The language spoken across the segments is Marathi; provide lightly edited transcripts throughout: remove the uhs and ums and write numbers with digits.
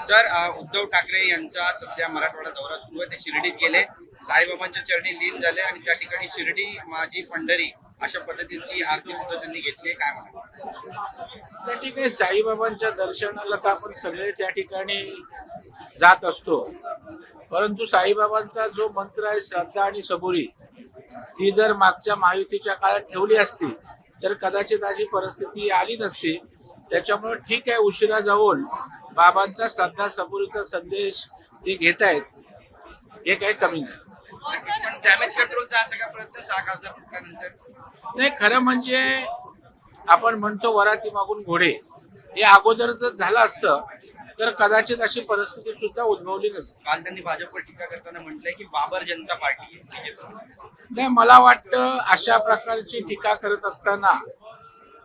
सर, उद्धव ठाकरे यांचा सध्या मराठवाडा दौरा सुरू आहे. ते शिर्डीत गेले, साईबाबांच्या चरणी लीन झाले आणि त्या ठिकाणी शिर्डी माझी पंढरी अशा पद्धतीची आरती सुद्धा त्यांनी घेतली. काय म्हणतात? त्या ठिकाणी साईबाबांच्या दर्शनाला तर आपण सगळे त्या ठिकाणी जात असतो, परंतु साईबाबांचा जो मंत्र आहे श्रद्धा आणि सबुरी, ती जर मागच्या महायुतीच्या काळात ठेवली असती तर कदाचित अशी परिस्थिती आली नसती. त्याच्यामुळे ठीक आहे, उशिरा जाऊन बाबांचा श्रद्धा सबुरीचा संदेश ते घेत आहेत, हे काही कमी नाही. पण डॅमेज कंट्रोलचा हा सगळा प्रयत्न 6 खासदार फुटल्यानंतर नाही, खरं म्हणजे आपण म्हणतो वराती मागून घोडे, हे अगोदर जर झालं असतं तर कदाचित अशी परिस्थिती सुद्धा उद्भवली नसती. काल त्यांनी भाजपवर टीका करताना म्हटलंय की बाबर जनता पार्टी नाही, मला वाटतं अशा प्रकारची टीका करत असताना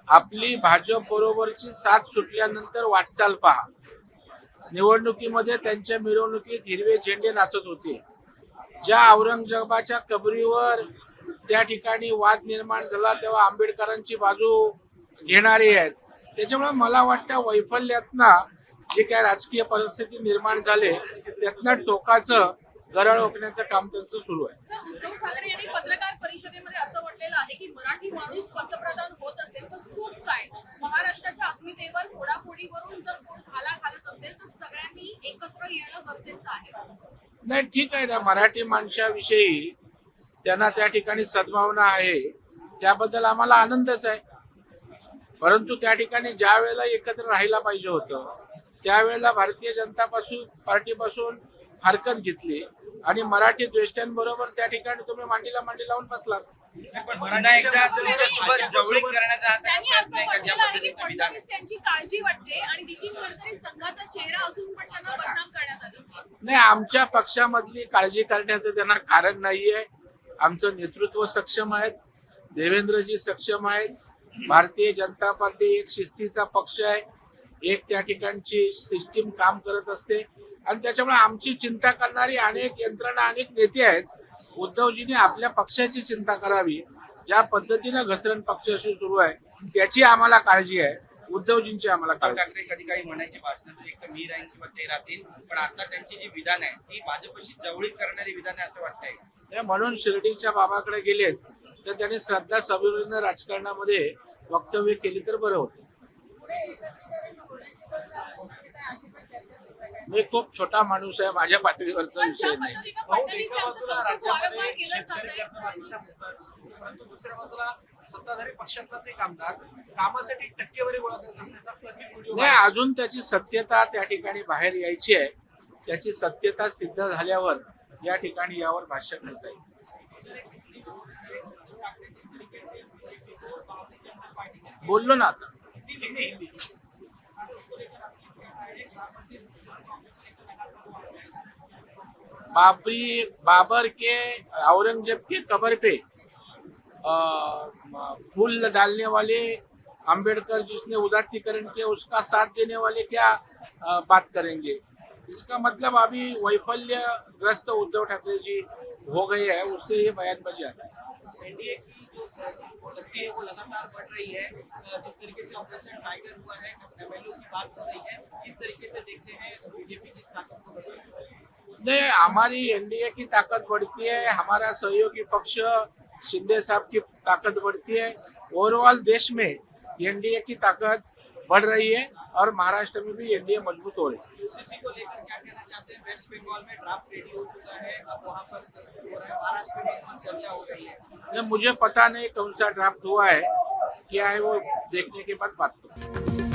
आपली भाजप बरोबरची साथ सुटल्यानंतर वाटचाल पहा. निवडणुकीमध्ये त्यांच्या मिरवणुकीत हिरवे झेंडे नाचत होते. ज्या औरंगजेबाच्या कबरीवर त्या ठिकाणी वाद निर्माण झाला तेव्हा आंबेडकरांची बाजू घेणारे आहेत. त्याच्यामुळे मला वाटतं वैफल्यातनं जे काय राजकीय परिस्थिती निर्माण झाले त्यातनं टोकाचं गरळ ओकण्याचं काम त्यांचं सुरू आहे. उद्धव ठाकरे यांनी पत्रकार परिषदेमध्ये असं म्हटलेलं आहे की मराठी माणूस पंतप्रधान होत असेल तर चूक काय? महाराष्ट्राच्या अस्मितेवर फोडाफोडीवरून जर कोण घाला घालत असेल तर सगळ्यांनी एकत्र येणं गरजेचं आहे. नाही, ठीक आहे ना, मराठी माणसाविषयी त्यांना त्या ठिकाणी सद्भावना आहे, त्याबद्दल आम्हाला आनंदच आहे. परंतु त्या ठिकाणी ज्या वेळेला एकत्र राहायला पाहिजे होतं त्यावेळेला भारतीय जनता पार्टीपासून हरकत घेतली आणि मराठी द्वेष्ट्यांबरोबर त्या ठिकाणी तुम्ही मांडीला मांडी लावून बसलात. पुन्हा एकदा तुमच्यासोबत जवळीक करण्याचा हा सगळा प्रयत्न आहे का? ज्या पद्धतीचं विधान फडणवीस यांची काळजी वाटते आणि नितीन गडकरी संघाचा चेहरा असून पण त्यांना बदनाम करण्यात आलं. नाही, आमच्या पक्षामधली काळजी करण्याचं त्यांना कारण नाहीये. आमचं नेतृत्व सक्षम आहेत, देवेंद्रजी सक्षम आहेत. भारतीय जनता पार्टी एक शिस्तीचा पक्ष आहे, एक त्या ठिकाणची सिस्टीम काम करत असते आणि त्याच्यामुळे आमची चिंता करणारी अनेक यंत्रणा, अनेक नेते आहेत. उद्धवजींनी आपल्या पक्षाची चिंता करावी. ज्या पद्धतीनं घसरण पक्षाशी सुरू आहे त्याची आम्हाला काळजी आहे, उद्धवजींची आम्हाला काळजी. ठाकरे कधी काही म्हणायची भाषणात एक तर मी राहीन किंवा ते राहतील, पण आता त्यांची जी विधान आहे ती भाजपशी जवळीक करणारी विधान आहे असं वाटतंय. म्हणून शिर्डीच्या बाबाकडे गेलेत तर त्यांनी श्रद्धा सबुरीनं राजकारणामध्ये वक्तव्य केली तर बरं होतं. मी खूप छोटा माणूस आहे, माझ्या पातळीवरचा विषय नाही. परंतु दुसऱ्या बाजूला सत्ताधारी पक्षातलाच एक आमदार कामासाठी टक्केवारी गोळा करत असण्याचा व्हिडिओ नाही, अजून त्याची सत्यता त्या ठिकाणी बाहेर यायची आहे. त्याची सत्यता सिद्ध झाल्यावर या ठिकाणी यावर भाष्य करता येईल. बोललो ना आता. बाबर के औरंगजेब के कब्र पे फूल डालने वाले अंबेडकर जिसने उदात्तीकरण किया उसका साथ देने वाले क्या बात करेंगे? इसका मतलब अभी वैफल्यग्रस्त उद्धव ठाकरे जी हो गए हैं, उससे ये बयानबाजी आता है। एनडीए की जो शक्ति है वो लगातार बढ़ रही है। जिस तरीके से ऑपरेशन टाइगर हुआ है, एमएलओ की बात हो रही है, किस तरीके से देखते हैं बीजेपी की ताकत को? नहीं, हमारी एनडीए की ताकत बढ़ती है, हमारा सहयोगी पक्ष शिंदे साहब की ताकत बढ़ती है। ओवरऑल देश में एनडीए की ताकत बढ़ रही है और महाराष्ट्र में भी एनडीए मजबूत हो रही है। यूसीसी को लेकर क्या कहना चाहते हैं? वेस्ट बंगाल में ड्राफ्ट रेडी हो चुका है, अब वहां पर हो रहा है, महाराष्ट्र में चर्चा हो रही है। मुझे पता नहीं कौन सा ड्राफ्ट हुआ है, क्या है वो देखने के बाद बात करूँ।